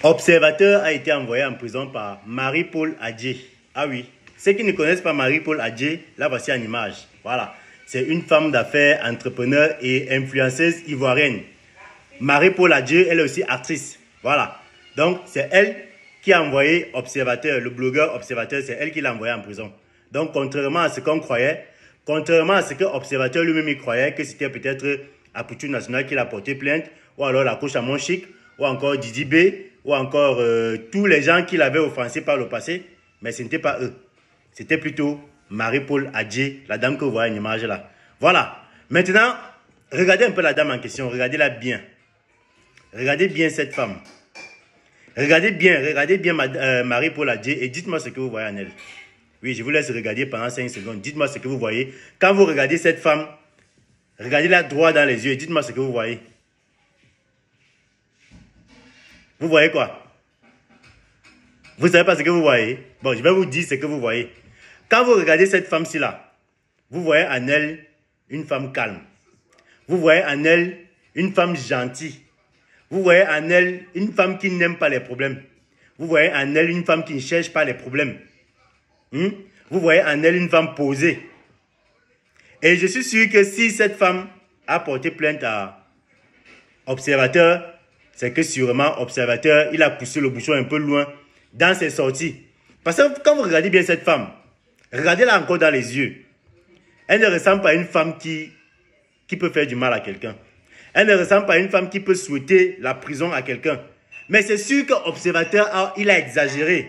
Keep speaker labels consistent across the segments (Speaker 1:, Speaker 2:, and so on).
Speaker 1: Observateur a été envoyé en prison par Marie-Paul Adjé. Ah oui, ceux qui ne connaissent pas Marie-Paul Adjé, là voici en image. Voilà, c'est une femme d'affaires, entrepreneur et influenceuse ivoirienne. Marie-Paul Adjé, elle est aussi actrice. Voilà, donc c'est elle qui a envoyé Observateur, le blogueur Observateur, c'est elle qui l'a envoyé en prison. Donc contrairement à ce qu'on croyait, contrairement à ce que Observateur lui-même il croyait que c'était peut-être Apouture Nationale qui l'a porté plainte, ou alors la couche à Monchic, ou encore Didi B, ou encore tous les gens qui l'avaient offensé par le passé, mais ce n'était pas eux. C'était plutôt Marie-Paul Adjé, la dame que vous voyez en image là. Voilà. Maintenant, regardez un peu la dame en question, regardez-la bien. Regardez bien cette femme. Regardez bien Marie-Paul Adjé et dites-moi ce que vous voyez en elle. Oui, je vous laisse regarder pendant 5 secondes. Dites-moi ce que vous voyez. Quand vous regardez cette femme, regardez-la droit dans les yeux et dites-moi ce que vous voyez. Vous voyez quoi? Vous ne savez pas ce que vous voyez? Bon, je vais vous dire ce que vous voyez. Quand vous regardez cette femme-ci là, vous voyez en elle une femme calme. Vous voyez en elle une femme gentille. Vous voyez en elle une femme qui n'aime pas les problèmes. Vous voyez en elle une femme qui ne cherche pas les problèmes. Vous voyez en elle une femme posée. Et je suis sûr que si cette femme a porté plainte à Observateur, c'est que sûrement Observateur, il a poussé le bouchon un peu loin dans ses sorties. Parce que quand vous regardez bien cette femme, regardez-la encore dans les yeux. Elle ne ressemble pas à une femme qui peut faire du mal à quelqu'un. Elle ne ressemble pas à une femme qui peut souhaiter la prison à quelqu'un. Mais c'est sûr qu'Observateur, il a exagéré.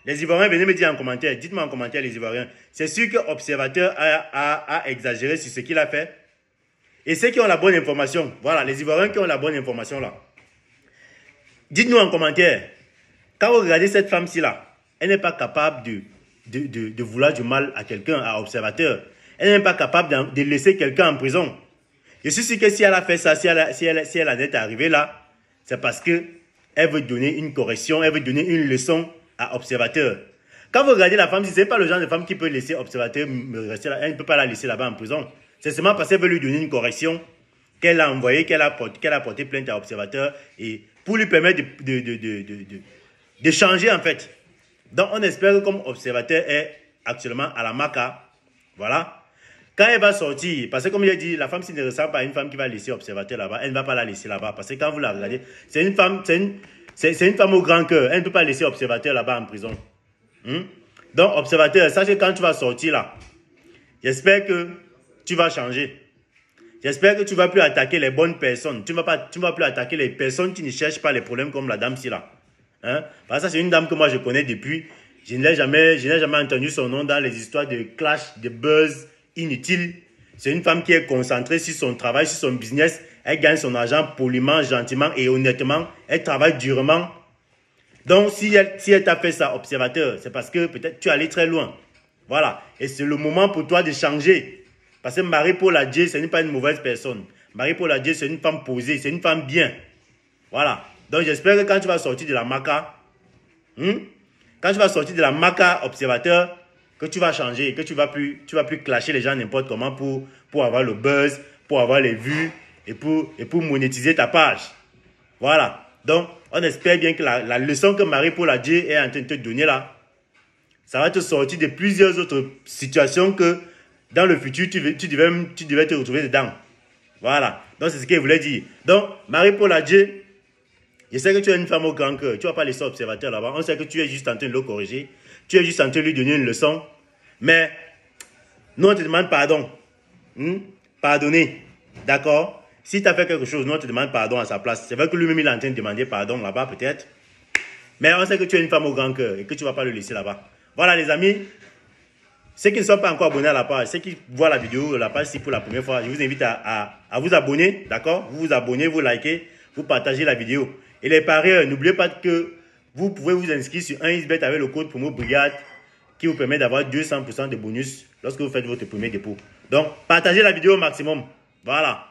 Speaker 1: Les Ivoiriens, venez me dire en commentaire. Dites-moi en commentaire les Ivoiriens. C'est sûr qu'Observateur a exagéré sur ce qu'il a fait. Et ceux qui ont la bonne information, voilà, les Ivoiriens qui ont la bonne information là. Dites-nous en commentaire. Quand vous regardez cette femme-ci là, elle n'est pas capable de vouloir du mal à quelqu'un, à Observateur. Elle n'est pas capable de laisser quelqu'un en prison. Je suis sûr que si elle a fait ça, si elle en est arrivée là, c'est parce qu'elle veut donner une correction, elle veut donner une leçon à Observateur. Quand vous regardez la femme, ce n'est pas le genre de femme qui peut laisser Observateur rester là. Elle ne peut pas la laisser là-bas en prison. C'est seulement parce qu'elle veut lui donner une correction qu'elle a envoyé, qu'elle a porté plainte à Observateur et pour lui permettre de changer en fait. Donc on espère que comme Observateur est actuellement à la Maca, voilà, quand elle va sortir, parce que comme j'ai dit, la femme s'il ne ressemble pas à une femme qui va laisser Observateur là-bas, elle ne va pas la laisser là-bas. Parce que quand vous la regardez, c'est une femme, c'est une femme au grand cœur. Elle ne peut pas laisser Observateur là-bas en prison. Donc Observateur, sache que quand tu vas sortir là, j'espère que tu vas changer. J'espère que tu ne vas plus attaquer les bonnes personnes. Tu ne vas plus attaquer les personnes qui ne cherchent pas les problèmes comme la dame-ci là. Parce que ça, c'est une dame que moi je connais depuis. Je n'ai jamais entendu son nom dans les histoires de clash, de buzz inutiles. C'est une femme qui est concentrée sur son travail, sur son business. Elle gagne son argent poliment, gentiment et honnêtement. Elle travaille durement. Donc, si elle t'a fait ça, Observateur, c'est parce que peut-être tu es allé très loin. Voilà. Et c'est le moment pour toi de changer. Parce que Marie-Paul Adjé, ce n'est pas une mauvaise personne. Marie-Paul Adjé, c'est une femme posée, c'est une femme bien. Voilà. Donc, j'espère que quand tu vas sortir de la Maca, quand tu vas sortir de la Maca Observateur, que tu vas changer, que tu vas plus clasher les gens n'importe comment pour avoir le buzz, pour avoir les vues et pour monétiser ta page. Voilà. Donc, on espère bien que la leçon que Marie-Paul Adjé est en train de te donner là, ça va te sortir de plusieurs autres situations que dans le futur, tu devais te retrouver dedans. Voilà. Donc, c'est ce qu'elle voulait dire. Donc, Marie-Paul Adjé, je sais que tu es une femme au grand cœur. Tu ne vas pas laisser Observateur là-bas. On sait que tu es juste en train de le corriger. Tu es juste en train de lui donner une leçon. Mais, nous, on te demande pardon. Pardonner. D'accord? Si tu as fait quelque chose, nous, on te demande pardon à sa place. C'est vrai que lui-même, il est en train de demander pardon là-bas, peut-être. Mais on sait que tu es une femme au grand cœur et que tu ne vas pas le laisser là-bas. Voilà, les amis. Ceux qui ne sont pas encore abonnés à la page, ceux qui voient la vidéo, la page, si pour la première fois, je vous invite à vous abonner. D'accord? Vous vous abonnez, vous likez, vous partagez la vidéo. Et les parieurs, n'oubliez pas que vous pouvez vous inscrire sur 1xBet avec le code promo Brigade qui vous permet d'avoir 200% de bonus lorsque vous faites votre premier dépôt. Donc, partagez la vidéo au maximum. Voilà.